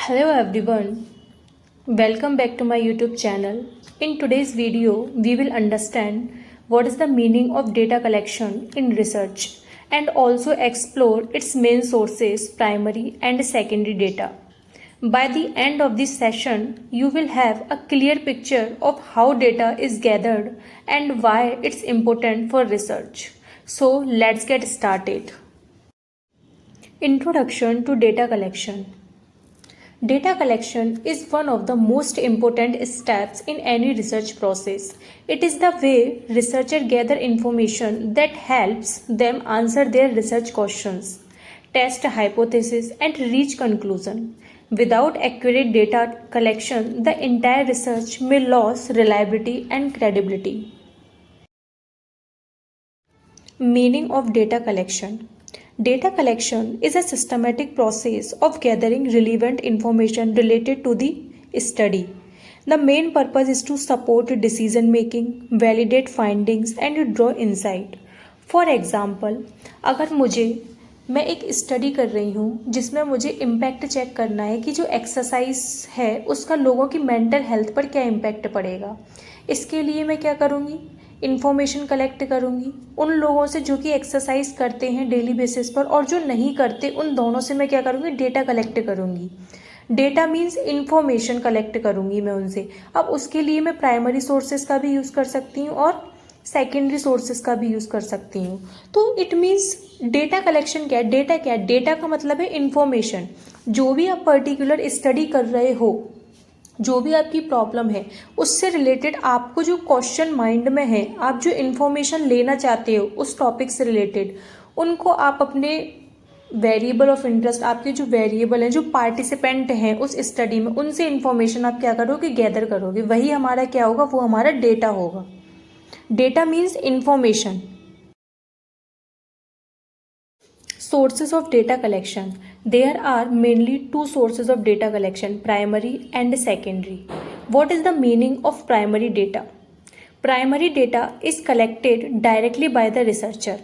Hello everyone, welcome back to my YouTube channel. In today's video, we will understand what is the meaning of data collection in research and also explore its main sources, primary and secondary data. By the end of this session, you will have a clear picture of how data is gathered and why it's important for research. So let's get started. Introduction to data collection. Data collection is one of the most important steps in any research process. It is the way researchers gather information that helps them answer their research questions, test hypotheses, and reach conclusion. Without accurate data collection, the entire research may lose reliability and credibility. Meaning of data collection. Data collection is a systematic process of gathering relevant information related to the study. The main purpose is to support decision making, validate findings and draw insight. For example, अगर मैं एक study कर रही हूँ जिसमें मुझे impact check करना है कि जो एक्सरसाइज है उसका लोगों की मेंटल हेल्थ पर क्या इम्पैक्ट पड़ेगा, इसके लिए मैं क्या करूँगी, इन्फॉर्मेशन कलेक्ट करूँगी उन लोगों से जो कि एक्सरसाइज करते हैं डेली बेसिस पर और जो नहीं करते, उन दोनों से मैं क्या करूँगी, डेटा कलेक्ट करूँगी. डेटा मीन्स इन्फॉर्मेशन कलेक्ट करूँगी मैं उनसे. अब उसके लिए मैं प्राइमरी सोर्सेज का भी यूज़ कर सकती हूँ और सेकेंडरी सोर्सेज का भी यूज़ कर सकती हूँ. तो इट मीन्स डेटा कलेक्शन क्या है, डेटा क्या है, डेटा का मतलब है इन्फॉर्मेशन. जो भी आप पर्टिकुलर स्टडी कर रहे हो, जो भी आपकी प्रॉब्लम है उससे रिलेटेड आपको जो क्वेश्चन माइंड में है, आप जो इन्फॉर्मेशन लेना चाहते हो उस टॉपिक से रिलेटेड, उनको आप अपने वेरिएबल ऑफ इंटरेस्ट, आपके जो वेरिएबल हैं, जो पार्टिसिपेंट हैं उस स्टडी में, उनसे इन्फॉर्मेशन आप क्या करोगे, गैदर करोगे. वही हमारा क्या होगा, वो हमारा डेटा होगा. Data means information. Sources of data collection. There are mainly two sources of data collection, primary and secondary. What is the meaning of primary data? Primary data is collected directly by the researcher.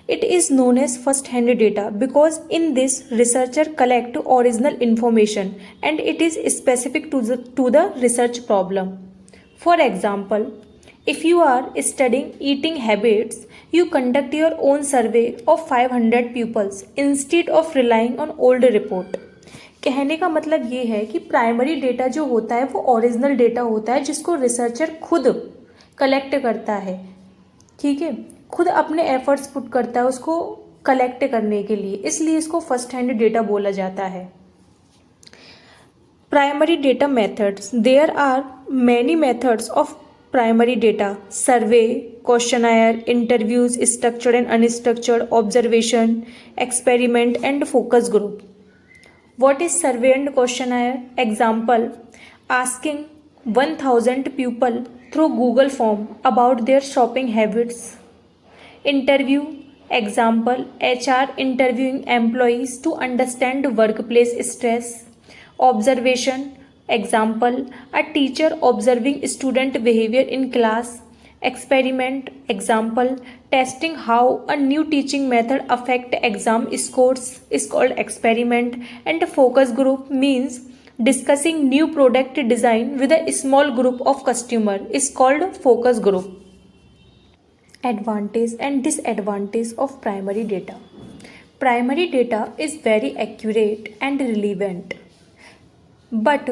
It is known as first-hand data because in this researcher collect original information and it is specific to the research problem. For example, if you are studying eating habits, you conduct your own survey of 500 pupils instead of relying on old report. कहने का मतलब ये है कि primary data जो होता है वो ओरिजिनल डेटा होता है जिसको रिसर्चर खुद कलेक्ट करता है. ठीक है, खुद अपने एफर्ट्स पुट करता है उसको कलेक्ट करने के लिए, इसलिए इसको फर्स्ट हैंड डेटा बोला जाता है. Primary data methods. There are many methods of primary data: survey, questionnaire, interviews, structured and unstructured, observation, experiment and focus group. What is survey and questionnaire? Example: asking 1000 people through Google form about their shopping habits. Interview. Example: HR interviewing employees to understand workplace stress. Observation. Example: a teacher observing student behavior in class. Experiment. Example: testing how a new teaching method affect exam scores is called experiment. And focus group means discussing new product design with a small group of customer is called focus group. Advantage and disadvantage of primary data. Primary data is very accurate and relevant, but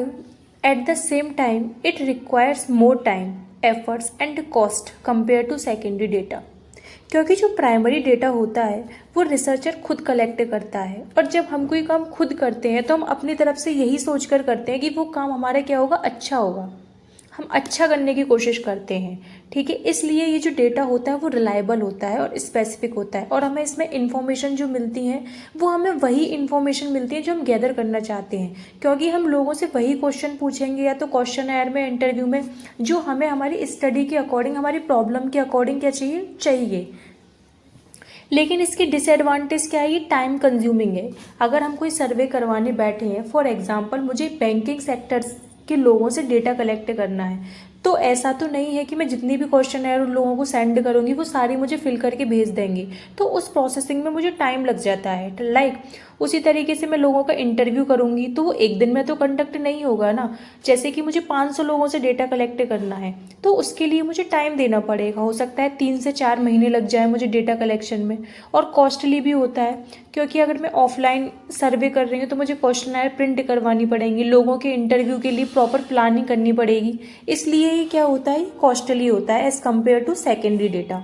at the same time it requires more time, efforts and cost compared to secondary data. क्योंकि जो primary data होता है वो researcher खुद collect करता है और जब हम कोई काम खुद करते हैं तो हम अपनी तरफ से यही सोच कर करते हैं कि वो काम हमारा क्या होगा, अच्छा होगा. हम अच्छा करने की कोशिश करते हैं. ठीक है, इसलिए ये जो डेटा होता है वो रिलायबल होता है और स्पेसिफिक होता है और हमें इसमें इन्फॉर्मेशन जो मिलती हैं वो हमें वही इन्फॉर्मेशन मिलती है जो हम गैदर करना चाहते हैं. क्योंकि हम लोगों से वही क्वेश्चन पूछेंगे या तो क्वेश्चनएयर में, इंटरव्यू में, जो हमें हमारी स्टडी के अकॉर्डिंग, हमारी प्रॉब्लम के अकॉर्डिंग क्या चाहिए. लेकिन इसकी डिसएडवांटेज क्या है, ये टाइम कंज्यूमिंग है. अगर हम कोई सर्वे करवाने बैठे हैं, फॉर एग्जांपल मुझे बैंकिंग सेक्टर्स के लोगों से डेटा कलेक्ट करना है, तो ऐसा तो नहीं है कि मैं जितनी भी क्वेश्चन है उन लोगों को सेंड करूँगी वो सारी मुझे फिल करके भेज देंगे. तो उस प्रोसेसिंग में मुझे टाइम लग जाता है. लाइक उसी तरीके से मैं लोगों का इंटरव्यू करूंगी तो वो एक दिन में तो कंडक्ट नहीं होगा ना। जैसे कि मुझे 500 लोगों से डेटा कलेक्ट करना है तो उसके लिए मुझे टाइम देना पड़ेगा, हो सकता है 3 से 4 महीने लग जाए मुझे डेटा कलेक्शन में, और कॉस्टली भी होता है क्योंकि अगर मैं ऑफलाइन सर्वे कर रही हूँ तो मुझे क्वेश्चनर प्रिंट करवानी पड़ेंगी, लोगों के इंटरव्यू के लिए प्रॉपर प्लानिंग करनी पड़ेगी, इसलिए ये क्या होता है, कॉस्टली होता है as compared to secondary data.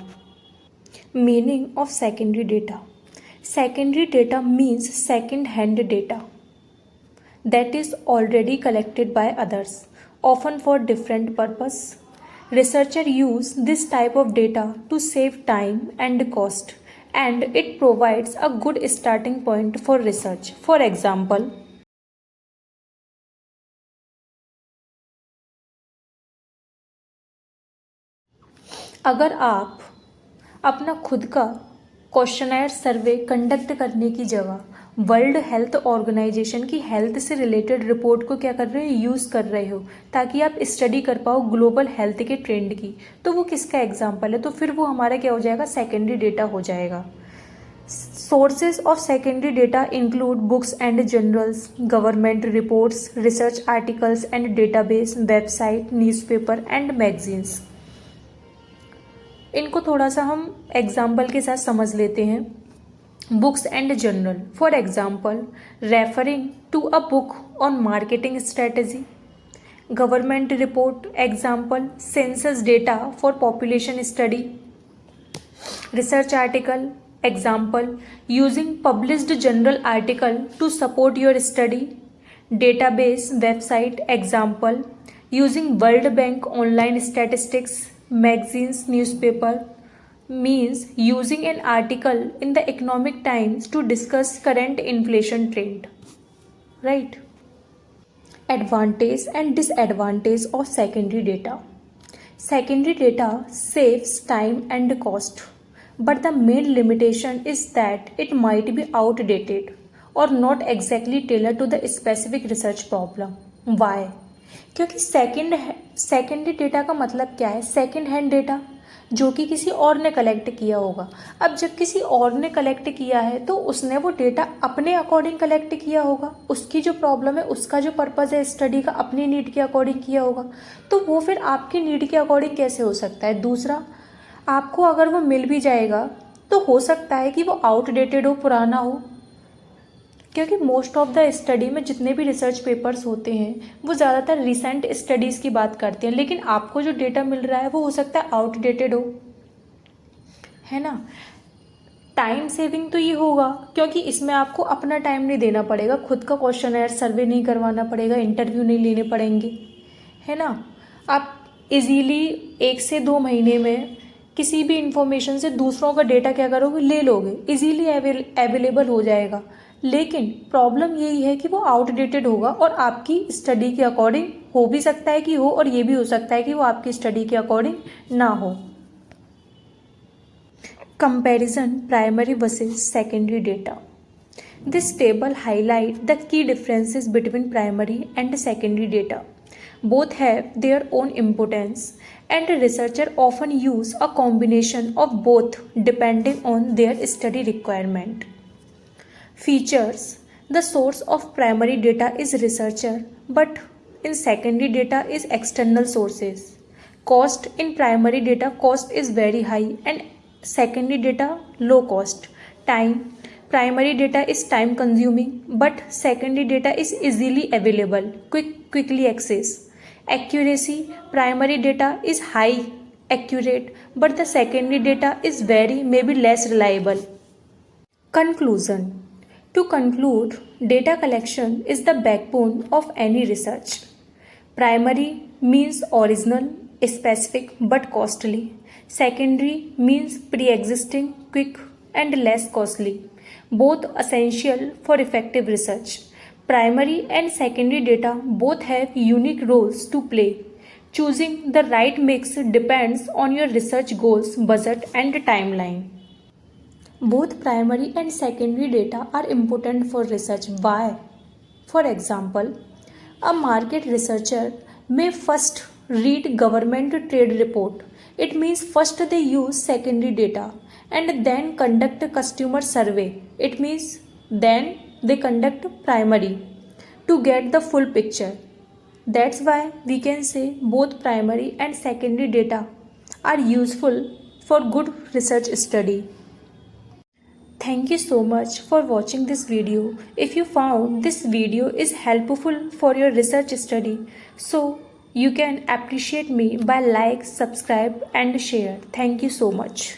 Meaning of secondary data. Secondary data means second-hand data that is already collected by others, often for different purpose. Researchers use this type of data to save time and cost, and it provides a good starting point for research. For example, अगर आप अपना खुद का questionnaire survey conduct करने की जगह world health organisation की health से रिलेटेड रिपोर्ट को क्या कर रहे हो, यूज़ कर रहे हो ताकि आप स्टडी कर पाओ ग्लोबल हेल्थ के ट्रेंड की, तो वो किसका एग्जाम्पल है, तो फिर वो हमारा क्या हो जाएगा, सेकेंडरी डेटा हो जाएगा। Sources of secondary data include books and journals, government reports, research articles and database, website, newspaper and magazines. इनको थोड़ा सा हम एग्जाम्पल के साथ समझ लेते हैं। Books and journal, for example referring to a book on marketing strategy. Government report, example census data for population study. Research article, example using published journal article to support your study. Database website, example using World Bank online statistics. Magazines, newspaper means using an article in the Economic Times to discuss current inflation trend, right? Advantage and disadvantage of secondary data. Secondary data saves time and cost, but the main limitation is that it might be outdated or not exactly tailored to the specific research problem. Why? क्योंकि secondary data का मतलब क्या है, second hand data जो कि किसी और ने कलेक्ट किया होगा। अब जब किसी और ने कलेक्ट किया है तो उसने वो डेटा अपने अकॉर्डिंग कलेक्ट किया होगा, उसकी जो प्रॉब्लम है, उसका जो पर्पज़ है स्टडी का, अपनी नीड के अकॉर्डिंग किया होगा, तो वो फिर आपकी नीड के अकॉर्डिंग कैसे हो सकता है। दूसरा, आपको अगर वो मिल भी जाएगा तो हो सकता है कि वो आउटडेटेड हो, पुराना हो, क्योंकि मोस्ट ऑफ द स्टडी में जितने भी रिसर्च पेपर्स होते हैं वो ज़्यादातर रिसेंट स्टडीज़ की बात करते हैं, लेकिन आपको जो डेटा मिल रहा है वो हो सकता है आउटडेटेड हो, है ना। टाइम सेविंग तो ये होगा क्योंकि इसमें आपको अपना टाइम नहीं देना पड़ेगा, खुद का क्वेश्चनर सर्वे नहीं करवाना पड़ेगा, इंटरव्यू नहीं लेने पड़ेंगे, है ना। आप इजीली 1 से 2 महीने में किसी भी इंफॉर्मेशन से दूसरों का डेटा क्या करोगे, ले लोगे, इजीली अवेलेबल हो जाएगा। लेकिन प्रॉब्लम यही है कि वो आउटडेटेड होगा और आपकी स्टडी के अकॉर्डिंग हो भी सकता है कि हो, और ये भी हो सकता है कि वो आपकी स्टडी के अकॉर्डिंग ना हो। Comparison primary versus secondary data. This table highlight the key differences between primary and secondary data. Both have their own importance, and researchers often use a combination of both depending on their study requirement. Features: the source of primary data is researcher, but in secondary data is external sources. Cost: in primary data cost is very high and secondary data low cost. Time: primary data is time consuming but secondary data is easily available, quickly access. Accuracy: primary data is high accurate but the secondary data is very maybe less reliable. Conclusion: to conclude, data collection is the backbone of any research. Primary means original, specific but costly. Secondary means pre-existing, quick and less costly. Both essential for effective research. Primary and secondary data both have unique roles to play. Choosing the right mix depends on your research goals, budget and timeline. Both primary and secondary data are important for research. Why? For example, a market researcher may first read government trade report. It means first they use secondary data and then conduct a customer survey. It means then they conduct primary to get the full picture. That's why we can say both primary and secondary data are useful for good research study. Thank you so much for watching this video. If you found this video is helpful for your research study, so you can appreciate me by like, subscribe and share. Thank you so much.